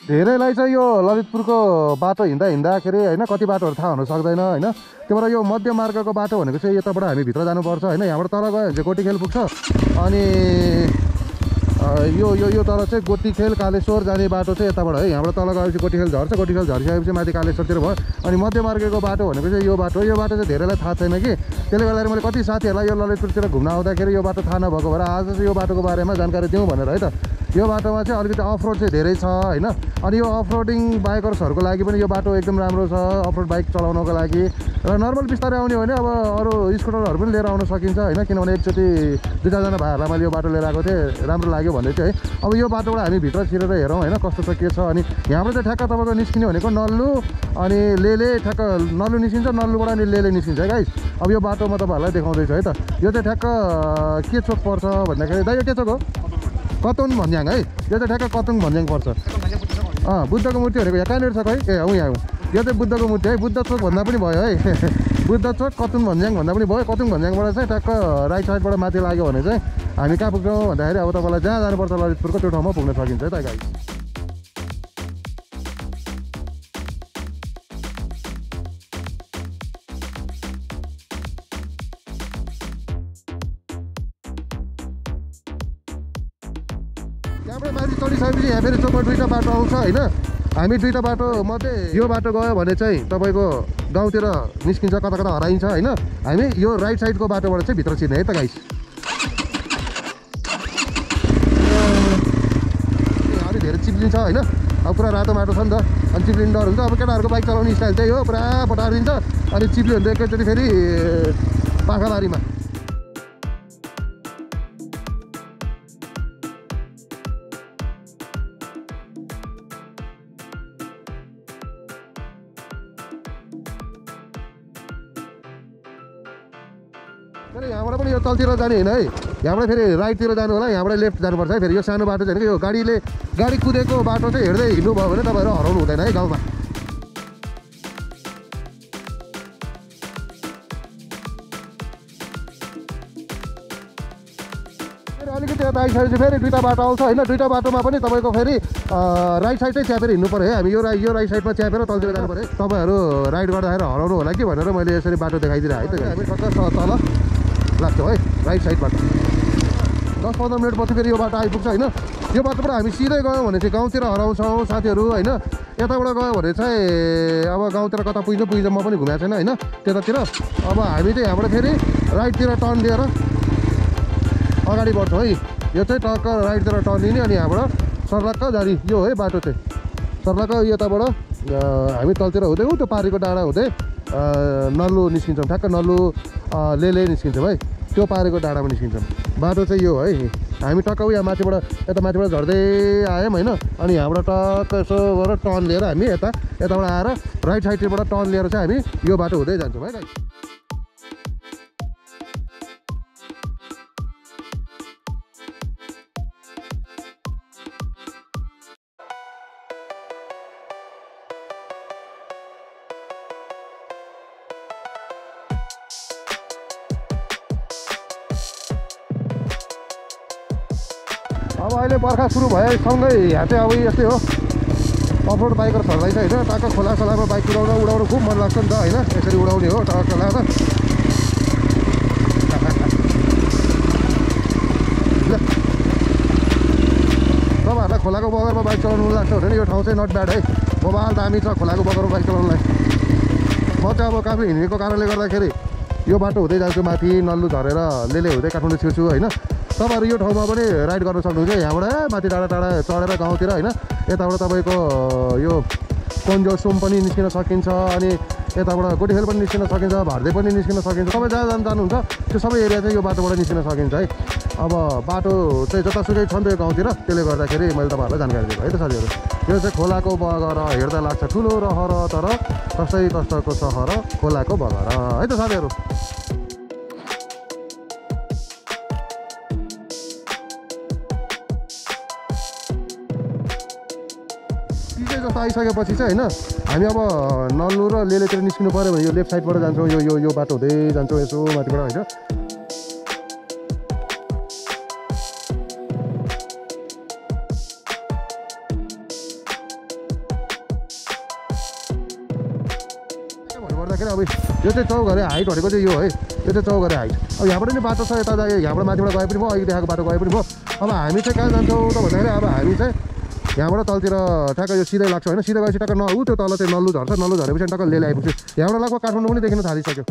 धेरैलाई चाहिँ यो ललितपुरको बाटो हिँड्दाखेरि होइन कति बाटोहरू थाहा हुन सक्दैन होइन। त्यो भएर यो मध्य मार्गको बाटो भनेको चाहिँ यताबाट हामी भित्र जानुपर्छ होइन। यहाँबाट तल गयो भने चाहिँ गोटीखेल पुग्छ अनि यो तल चाहिँ गोटीखेल कालेश्वर जाने बाटो चाहिँ यताबाट है। यहाँबाट तल गएपछि गोटीखेल झर्छ, गोटीखेल झरिसकेपछि माथि कालेश्वरतिर भयो। अनि मध्य मार्गको बाटो भनेको चाहिँ यो बाटो चाहिँ धेरैलाई थाहा छैन कि, त्यसले गर्दाखेरि मैले कति साथीहरूलाई यो ललितपुरतिर घुम्न आउँदाखेरि यो बाटो थाहा नभएको भएर आज चाहिँ यो बाटोको बारेमा जानकारी दिउँ भनेर है त। यो बाटोमा चाहिँ अलिकति अफरोड चाहिँ धेरै छ होइन। अनि यो अफरोडिङ बाइकर्सहरूको लागि पनि यो बाटो एकदम राम्रो छ अफरोड बाइक चलाउनको लागि। र नर्मल बिस्तारै आउने हो भने अब अरू स्कुटरहरू पनि लिएर आउन सकिन्छ होइन। किनभने एकचोटि 2-4जना भाइहरूलाई मैले यो बाटो लिएर आएको थिएँ, राम्रो लाग्यो भन्दै थियो है। अब यो बाटोबाट हामी भित्र छिरेर हेरौँ होइन कस्तो छ के छ। अनि यहाँबाट चाहिँ ठ्याक्क तपाईँको निस्किने भनेको नल्लु अनि लेले, ठ्याक्क नल्लु निस्किन्छ, नल्लुबाट अनि लेले निस्किन्छ है गाइस। अब यो बाटो म तपाईँहरूलाई देखाउँदैछु है त। यो चाहिँ ठ्याक्क के चोक पर्छ भन्दाखेरि दाइ यो के चोक हो? कतुङ भन्ज्याङ है। यो चाहिँ ठ्याक्क कतुङ भन्ज्याङ पर्छ। बुद्धको मूर्ति भनेको यहाँ कहाँनिर छ खै? ए यहाँ यो चाहिँ बुद्धको मूर्ति है। बुद्ध चोक भन्दा पनि भयो है। बुद्ध चोक कतुङ भन्ज्याङ भन्दा पनि भयो। कतुङ भन्ज्याङबाट चाहिँ ठ्याक्क राइट साइडबाट माथि लाग्यो भने चाहिँ हामी कहाँ पुग्छौँ भन्दाखेरि अब तपाईँलाई जहाँ जानुपर्छ ललितपुरको त्यो ठाउँमा पुग्न सकिन्छ है त गाइस। त्यहाँबाट माथि चढिसकेपछि यहाँ फेरि चोकमा 2टा बाटो आउँछ होइन। हामी 2टा बाटो मध्ये यो बाटो गयो भने चाहिँ तपाईँको गाउँतिर निस्किन्छ, कता कता हराइन्छ होइन। हामी यो राइट साइडको बाटोबाट चाहिँ भित्र छिर्ने है त गाइस। अलिक धेरै चिप्लिन्छ होइन। अब पुरा रातो माटो छ नि त, अनि चिप्लिने डर हुन्छ। अब केटाहरूको बाइक चलाउने स्टाइल त्यही हो, पुरा पटारिदिन्छ अनि चिप्लियो भने त एकैचोटि फेरि पाखाबारीमा। यहाँबाट पनि यो तलतिर जाने होइन है। यहाँबाट फेरि राइटतिर जानु होला, यहाँबाट लेफ्ट जानुपर्छ है। फेरि यो सानो बाटो चाहिँ यो गाडी कुदेको बाटो चाहिँ हेर्दै हिँड्नुभयो भने तपाईँहरू हराउनु हुँदैन है गाउँमा। फेरि अलिकति यता आइसकेपछि फेरि 2टा बाटो आउँछ होइन। 2टा बाटोमा पनि तपाईँको फेरि राइट साइड चाहिँ च्यापेर हिँड्नु पऱ्यो है। हामी यो राइट साइडमा च्यापेर तलतिर जानु पऱ्यो। तपाईँहरू राइड गर्दाखेरि हराउनु होला कि भनेर मैले यसरी बाटो देखाइदिरहेँ है त। हामी टक्क तल लाग्छौँ है राइट साइडबाट। 10-15 मिनटपछि फेरि यो बाटो आइपुग्छ होइन। यो बाटोबाट हामी सिधै गयौँ भने चाहिँ गाउँतिर हराउँछौँ साथीहरू होइन। यताबाट गयो भने चाहिँ अब गाउँतिर कता पुगिन्छ म पनि घुमेको छैन होइन त्यतातिर। अब हामी चाहिँ यहाँबाट फेरि राइटतिर टर्न लिएर अगाडि बढ्छौँ है। यो चाहिँ टक्क राइटतिर टर्न लिने अनि यहाँबाट सर्लक्क जाने यो है बाटो चाहिँ। सर्लक्क यताबाट हामी तलतिर हुँदै त्यो पारीको डाँडा हुँदै नल्लु निस्किन्छौँ। ठ्याक्क नल्लु लेले निस्किन्छौँ है। त्यो पारेको डाँडामा निस्किन्छौँ। बाटो चाहिँ यो है। हामी टक्क यहाँ यता माथिबाट झर्दै आयौँ होइन। अनि यहाँबाट टक्क यसो गरेर टर्न लिएर हामी यताबाट आएर राइट साइडबाट टर्न लिएर चाहिँ हामी यो बाटो हुँदै जान्छौँ है। अब अहिले बर्खा सुरु भएसँगै यहाँ चाहिँ अब यस्तै हो अफरोड बाइकर्सहरूलाई चाहिँ होइन। टक्क खोलामा बाइक उडाउनु खुब मन लाग्छ नि त होइन। यसरी उडाउने हो टक्क लाँदा। तपाईँहरूलाई खोलाको बगरमा बाइक चलाउनु मन लाग्छ भने यो ठाउँ चाहिँ नट ब्याड है। बबाल दामी छ खोलाको बगरमा बाइक चलाउनुलाई। म चाहिँ अब काफी हिँडेको कारणले गर्दाखेरि यो बाटो हुँदै जान्छु माथि नल्लु झरेर लेले हुँदै काठमाडौँ छिर्छु होइन। तपाईँहरू यो ठाउँमा पनि राइड गर्न सक्नुहुन्छ यहाँबाट माथि टाढा चढेर गाउँतिर होइन। यताबाट तपाईँको यो कोन्जोसुम पनि निस्किन सकिन्छ अनि यताबाट गोटीखेल पनि निस्किन सकिन्छ, भारदे पनि निस्किन सकिन्छ। तपाईँ जहाँ जानुहुन्छ त्यो सबै एरिया चाहिँ यो बाटोबाट निस्किन सकिन्छ है। अब बाटो चाहिँ जतासुकै छ नि त यो गाउँतिर, त्यसले गर्दाखेरि मैले तपाईँहरूलाई जानकारी दिएको है त साथीहरू। यो चाहिँ खोलाको बगर हेर्दा लाग्छ ठुलो रहर तर कस्तै कस्तको सहर खोलाको बगर है त साथीहरू। जस्तो आइसकेपछि चाहिँ होइन हामी अब नल्लु र लेलेतिर निस्किनु पऱ्यो भने यो लेफ्ट साइडबाट जान्छौँ। यो बाटो हुँदै जान्छौँ यसो माथिबाट होइन। राखेर अब यो चाहिँ चौघरे हाइट भनेको चाहिँ यो है यो चाहिँ चौघरे हाइट अब यहाँबाट नि बाटो छ यता यहाँबाट माथिबाट गए पनि भयो अघि देखाएको बाटो गए पनि भयो अब हामी चाहिँ कहाँ जान्छौँ त भन्दाखेरि अब हामी चाहिँ यहाँबाट तलतिर ठ्याक्क यो सिधै लाग्छ होइन सिधै गएपछि टक्क नउ त्यो तल चाहिँ नल्लु झर्छ नल्लु झरेपछि टक्क लिएर आइपुग्छ यहाँबाट लगभग काठमाडौँ पनि देखिन थालिसक्यो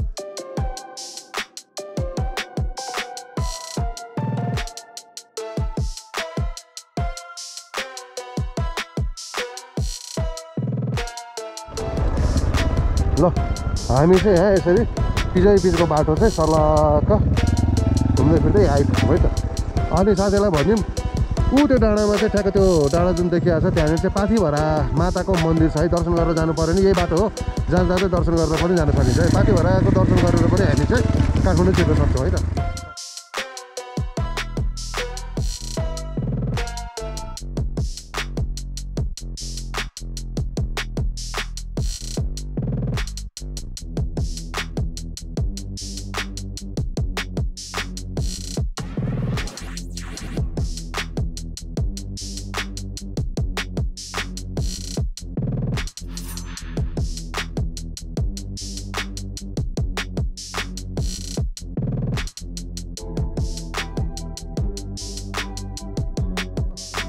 ल हामी चाहिँ यहाँ यसरी पिछको बाटो चाहिँ सलक्क घुम्दै फिर्दै आइपुग्यौँ है त अनि साथीलाई भनिदिउँ ऊ त्यो डाँडामा चाहिँ ठ्याक्क त्यो डाँडा जुन देखिएको छ त्यहाँनिर चाहिँ पाथिभरा माताको मन्दिर छ है दर्शन गरेर जानु पऱ्यो नि यही बाटो हो जाँदा जाँदै दर्शन गरेर पनि जान सकिन्छ है पाथिभराको दर्शन गरेर पनि हामी चाहिँ काठमाडौँ छिर्न सक्छौँ है त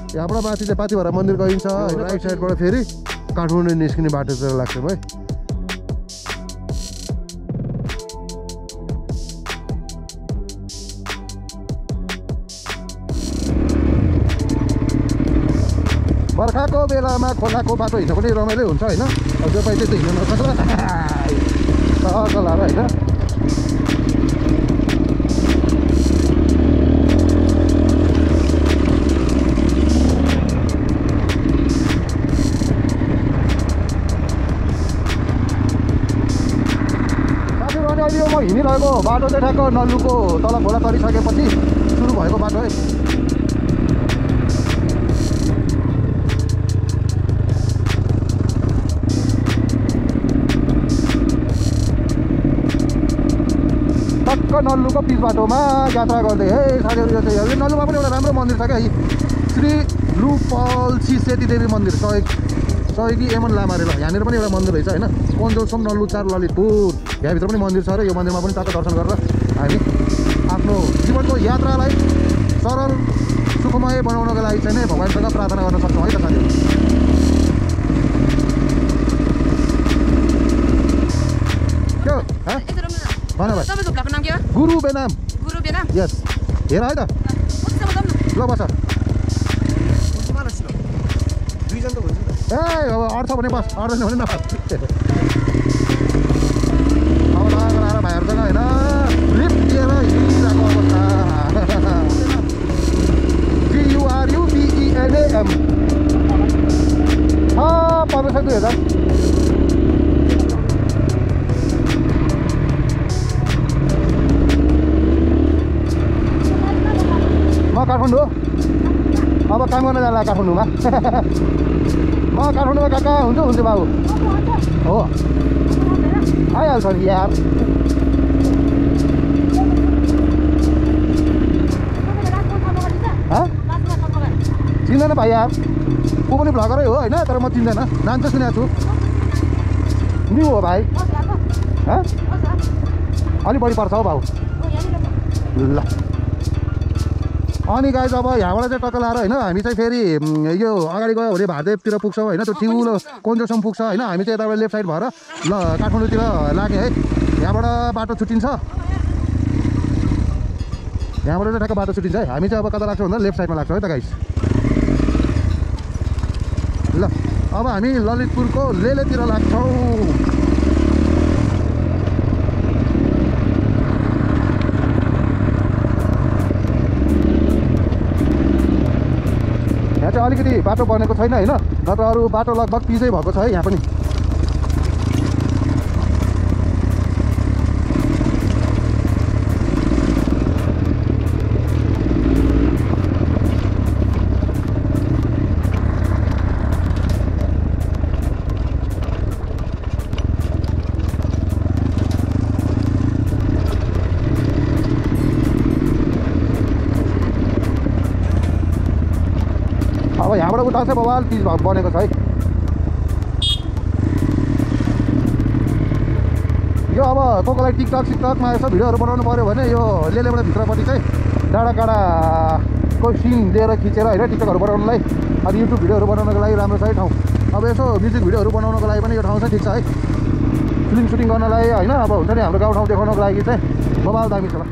यहाँबाट माथि चाहिँ पाथिभरा मन्दिर गइन्छ राइट साइडबाट फेरि काठमाडौँ निस्किने बाटोतिर लाग्छौँ है बर्खाको बेलामा खोलाको बाटो हिँड्न पनि रमाइलो हुन्छ होइन जो पाइ त्यस्तो हिँड्नु नसक्ला लाएर होइन अहिले म हिँडिरहेको बाटो चाहिँ ठ्याक्क नल्लुको तल खोला तरिसकेपछि सुरु भएको बाटो है टक्क नल्लुको पिच बाटोमा यात्रा गर्दै है साथीहरू यो चाहिँ नल्लुमा पनि एउटा राम्रो मन्दिर छ क्या श्री लुपल्सी सेती देवी मन्दिर सहयोगी एमन लामा रे ल यहाँनिर पनि एउटा मन्दिर रहेछ होइन कोन्जोलसम्म नल्लु 4 ललितपुर यहाँभित्र पनि मन्दिर छ र यो मन्दिरमा पनि टक्क दर्शन गरेर हामी आफ्नो जीवनको यात्रालाई सरल सुखमय बनाउनको लागि चाहिँ नै भगवान्सँग प्रार्थना गर्न सक्छौँ है त साथीहरू के हो भन भाइ तपाईको भ्लगको नाम के हो गुरु बेनाम यस हेर है त ल बस ए अब अर्थ भने बस अर्दैन भने नभए अब लगाएर भाइहरूसँग होइन लिफ्ट दिएर हिँडिरहेको अवस्था GURUBENAM पर्दैछ 2000 म काठमाडौँ अब काम गर्न जाला काठमाडौँमा म काठमाडौँमा कहाँ कहाँ हुन्छु बाबु हो आइहाल्छ नि यार चिन्दैन भाइ यार को पनि भ्लगरै हो होइन तर म चिन्दैन नाम चाहिँ सुनेको छु न्यू हो भाइ अलिक बढी पर्छ हौ भाउ ल अनि गाइज अब यहाँबाट चाहिँ टक्क लाएर होइन हामी चाहिँ फेरि यो अगाडि गयो भने भारदेवतिर पुग्छौँ होइन त्यो ठिउलो कोन्जोसम्म पुग्छ होइन हामी चाहिँ यताबाट लेफ्ट साइड भएर ल काठमाडौँतिर लाग्यो है यहाँबाट बाटो छुट्टिन्छ यहाँबाट चाहिँ ठ्याक्क बाटो छुट्टिन्छ है हामी चाहिँ अब कता लाग्छौँ भन्दा लेफ्ट साइडमा लाग्छौँ है त गाइज ल अब हामी ललितपुरको लेलेतिर लाग्छौँ यहाँ चाहिँ अलिकति बाटो बनेको छैन होइन नत्र अरू बाटो लगभग पिचै भएको छ है यहाँ पनि अब यहाँबाट उता चाहिँ बवाल पिच बनेको छ है को कोलाई टिकटक सिकटकमा यसो भिडियोहरू बनाउनु पऱ्यो भने यो लेलेबाट भित्रपट्टि चाहिँ डाँडा काँडाको सिन लिएर खिचेर होइन टिकटकहरू बनाउनुलाई अनि युट्युब भिडियोहरू बनाउनको लागि राम्रो छ है ठाउँ। अब यसो म्युजिक भिडियोहरू बनाउनको लागि पनि यो ठाउँ चाहिँ ठिक छ है। फिल्म सुटिङ गर्नलाई होइन अब हुन्छ नि हाम्रो गाउँठाउँ देखाउनको लागि चाहिँ बबाल दामी छ ल।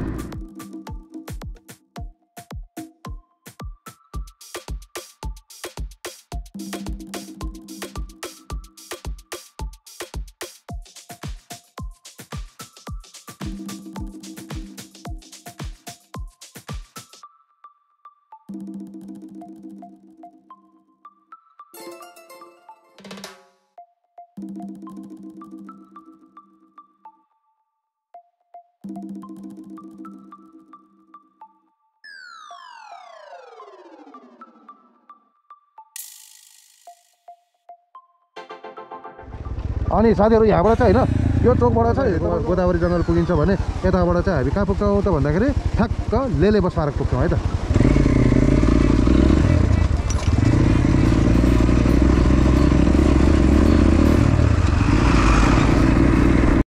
अनि साथीहरू यहाँबाट चाहिँ होइन यो चोकबाट चाहिँ गोदावरी जङ्गल पुगिन्छ भने यताबाट चाहिँ हामी कहाँ पुग्छौँ त भन्दाखेरि ठ्याक्क लेले बस पार्क पुग्छौँ है त।